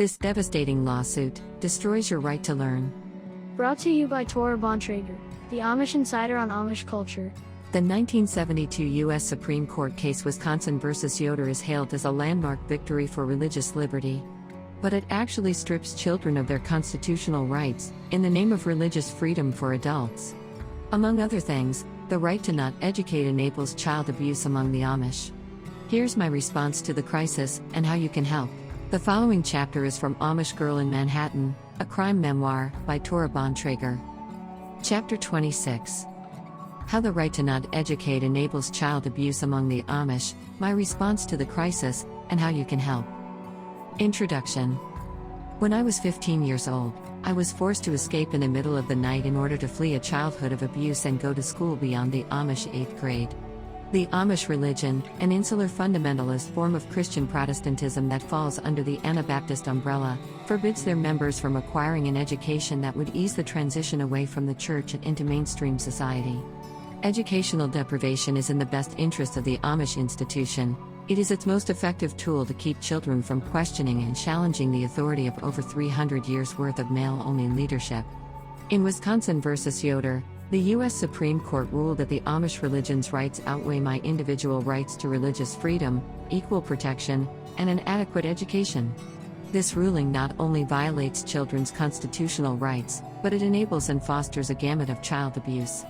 This devastating lawsuit destroys your right to learn. Brought to you by Tora Bontrager, the Amish Insider on Amish culture. The 1972 U.S. Supreme Court case Wisconsin v. Yoder is hailed as a landmark victory for religious liberty. But it actually strips children of their constitutional rights, in the name of religious freedom for adults. Among other things, the right to not educate enables child abuse among the Amish. Here's my response to the crisis, and how you can help. The following chapter is from Amish Girl in Manhattan, a crime memoir, by Tora Bontrager. Chapter 26. How the right to not educate enables child abuse among the Amish, my response to the crisis, and how you can help. Introduction. When I was 15 years old, I was forced to escape in the middle of the night in order to flee a childhood of abuse and go to school beyond the Amish 8th grade. The Amish religion, an insular fundamentalist form of Christian Protestantism that falls under the Anabaptist umbrella, forbids their members from acquiring an education that would ease the transition away from the church and into mainstream society. Educational deprivation is in the best interest of the Amish institution. It is its most effective tool to keep children from questioning and challenging the authority of over 300 years' worth of male-only leadership. In Wisconsin v. Yoder, the U.S. Supreme Court ruled that the Amish religion's rights outweigh my individual rights to religious freedom, equal protection, and an adequate education. This ruling not only violates children's constitutional rights, but it enables and fosters a gamut of child abuse.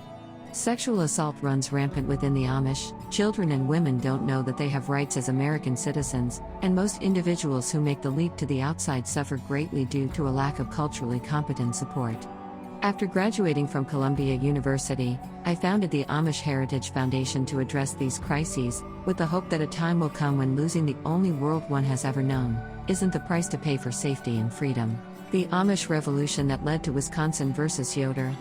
Sexual assault runs rampant within the Amish. Children and women don't know that they have rights as American citizens, and most individuals who make the leap to the outside suffer greatly due to a lack of culturally competent support. After graduating from Columbia University, I founded the Amish Heritage Foundation to address these crises, with the hope that a time will come when losing the only world one has ever known isn't the price to pay for safety and freedom. The Amish Revolution that led to Wisconsin v. Yoder.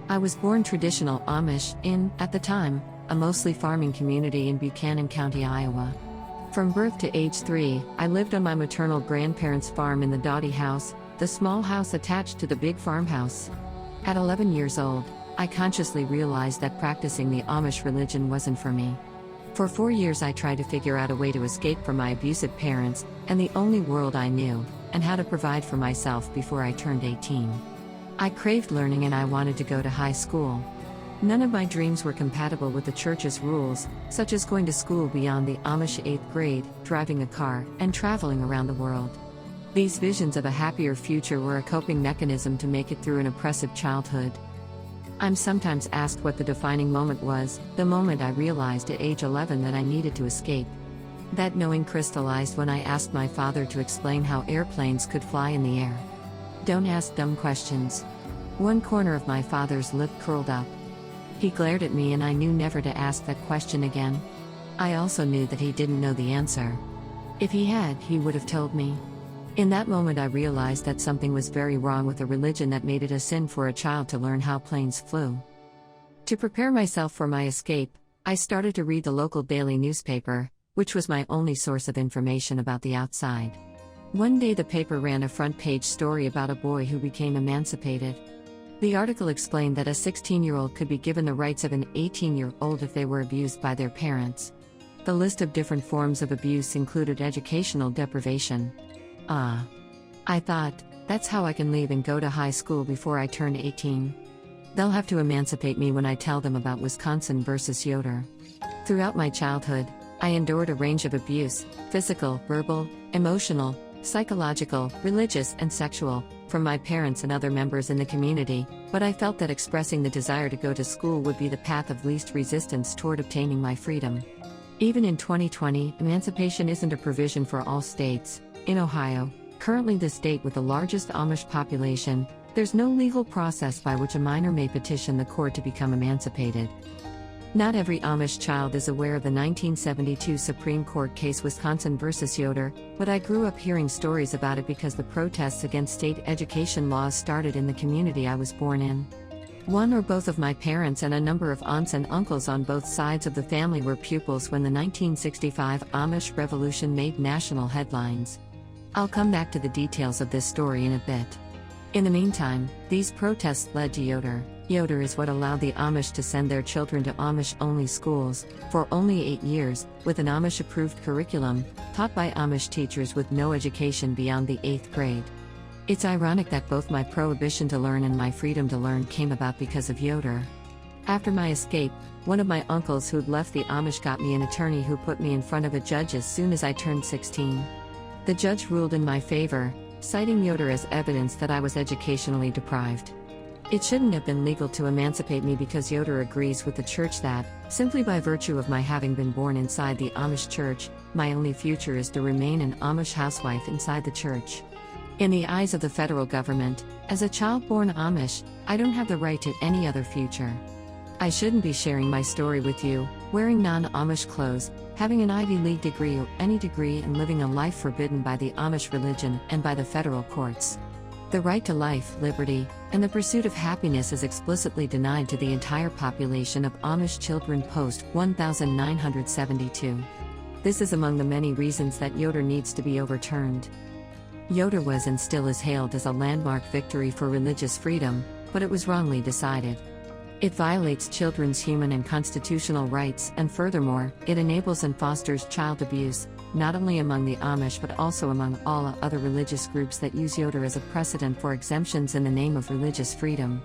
I was born traditional Amish in, at the time, a mostly farming community in Buchanan County, Iowa. From birth to age 3, I lived on my maternal grandparents' farm in the Dottie house, the small house attached to the big farmhouse. At 11 years old, I consciously realized that practicing the Amish religion wasn't for me. For 4 years I tried to figure out a way to escape from my abusive parents, and the only world I knew, and how to provide for myself before I turned 18. I craved learning and I wanted to go to high school. None of my dreams were compatible with the church's rules, such as going to school beyond the Amish 8th grade, driving a car, and traveling around the world. These visions of a happier future were a coping mechanism to make it through an oppressive childhood. I'm sometimes asked what the defining moment was, the moment I realized at age 11 that I needed to escape. That knowing crystallized when I asked my father to explain how airplanes could fly in the air. Don't ask dumb questions. One corner of my father's lip curled up. He glared at me and I knew never to ask that question again. I also knew that he didn't know the answer. If he had, he would have told me. In that moment I realized that something was very wrong with a religion that made it a sin for a child to learn how planes flew. To prepare myself for my escape, I started to read the local daily newspaper, which was my only source of information about the outside. One day the paper ran a front-page story about a boy who became emancipated. The article explained that a 16-year-old could be given the rights of an 18-year-old if they were abused by their parents. The list of different forms of abuse included educational deprivation. I thought, that's how I can leave and go to high school before I turn 18. They'll have to emancipate me when I tell them about Wisconsin v. Yoder. Throughout my childhood, I endured a range of abuse, physical, verbal, emotional, psychological, religious, and sexual, from my parents and other members in the community, but I felt that expressing the desire to go to school would be the path of least resistance toward obtaining my freedom. Even in 2020, emancipation isn't a provision for all states. In Ohio, currently the state with the largest Amish population, there's no legal process by which a minor may petition the court to become emancipated. Not every Amish child is aware of the 1972 Supreme Court case Wisconsin v. Yoder, but I grew up hearing stories about it because the protests against state education laws started in the community I was born in. One or both of my parents and a number of aunts and uncles on both sides of the family were pupils when the 1965 Amish Revolution made national headlines. I'll come back to the details of this story in a bit. In the meantime, these protests led to Yoder. Yoder is what allowed the Amish to send their children to Amish-only schools, for only 8 years, with an Amish-approved curriculum, taught by Amish teachers with no education beyond the 8th grade. It's ironic that both my prohibition to learn and my freedom to learn came about because of Yoder. After my escape, one of my uncles who'd left the Amish got me an attorney who put me in front of a judge as soon as I turned 16. The judge ruled in my favor, citing Yoder as evidence that I was educationally deprived. It shouldn't have been legal to emancipate me because Yoder agrees with the church that, simply by virtue of my having been born inside the Amish church, my only future is to remain an Amish housewife inside the church. In the eyes of the federal government, as a child born Amish, I don't have the right to any other future. I shouldn't be sharing my story with you, wearing non-Amish clothes, having an Ivy League degree or any degree, and living a life forbidden by the Amish religion and by the federal courts. The right to life, liberty, and the pursuit of happiness is explicitly denied to the entire population of Amish children post 1972. This is among the many reasons that Yoder needs to be overturned. Yoder was and still is hailed as a landmark victory for religious freedom, but it was wrongly decided. It violates children's human and constitutional rights, and furthermore, it enables and fosters child abuse, not only among the Amish but also among all other religious groups that use Yoder as a precedent for exemptions in the name of religious freedom.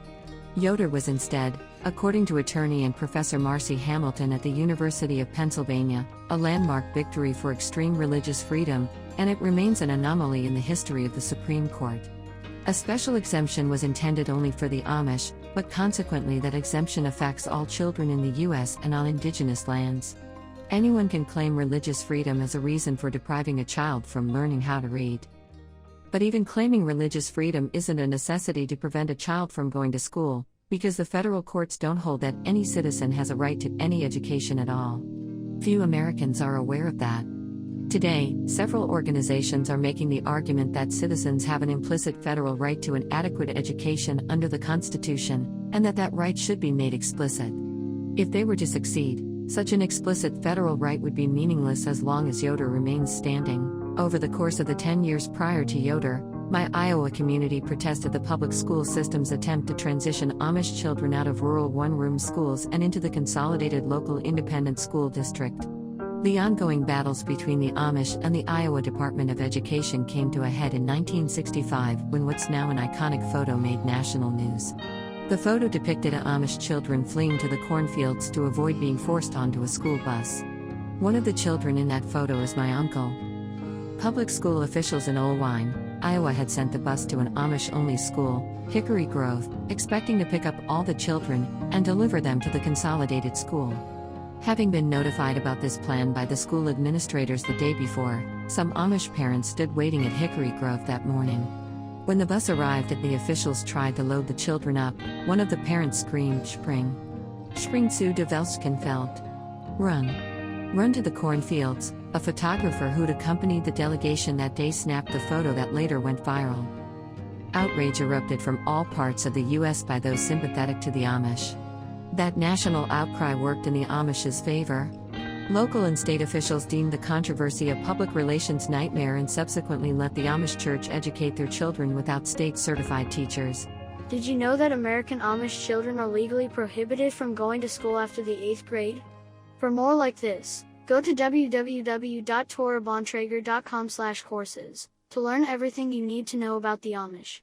Yoder was instead, according to attorney and Professor Marcy Hamilton at the University of Pennsylvania, a landmark victory for extreme religious freedom, and it remains an anomaly in the history of the Supreme Court. A special exemption was intended only for the Amish, but consequently that exemption affects all children in the U.S. and on indigenous lands. Anyone can claim religious freedom as a reason for depriving a child from learning how to read. But even claiming religious freedom isn't a necessity to prevent a child from going to school, because the federal courts don't hold that any citizen has a right to any education at all. Few Americans are aware of that. Today, several organizations are making the argument that citizens have an implicit federal right to an adequate education under the Constitution, and that right should be made explicit. If they were to succeed, such an explicit federal right would be meaningless as long as Yoder remains standing. Over the course of the 10 years prior to Yoder, my Iowa community protested the public school system's attempt to transition Amish children out of rural one-room schools and into the consolidated local independent school district. The ongoing battles between the Amish and the Iowa Department of Education came to a head in 1965 when what's now an iconic photo made national news. The photo depicted Amish children fleeing to the cornfields to avoid being forced onto a school bus. One of the children in that photo is my uncle. Public school officials in Olwine, Iowa had sent the bus to an Amish-only school, Hickory Grove, expecting to pick up all the children and deliver them to the consolidated school. Having been notified about this plan by the school administrators the day before, some Amish parents stood waiting at Hickory Grove that morning. When the bus arrived and the officials tried to load the children up, one of the parents screamed, "Spring! Spring zu de Welschenfeld! Run! Run to the cornfields." A photographer who'd accompanied the delegation that day snapped the photo that later went viral. Outrage erupted from all parts of the U.S. by those sympathetic to the Amish. That national outcry worked in the Amish's favor. Local and state officials deemed the controversy a public relations nightmare and subsequently let the Amish church educate their children without state-certified teachers. Did you know that American Amish children are legally prohibited from going to school after the 8th grade? For more like this, go to www.torabontrager.com/courses to learn everything you need to know about the Amish.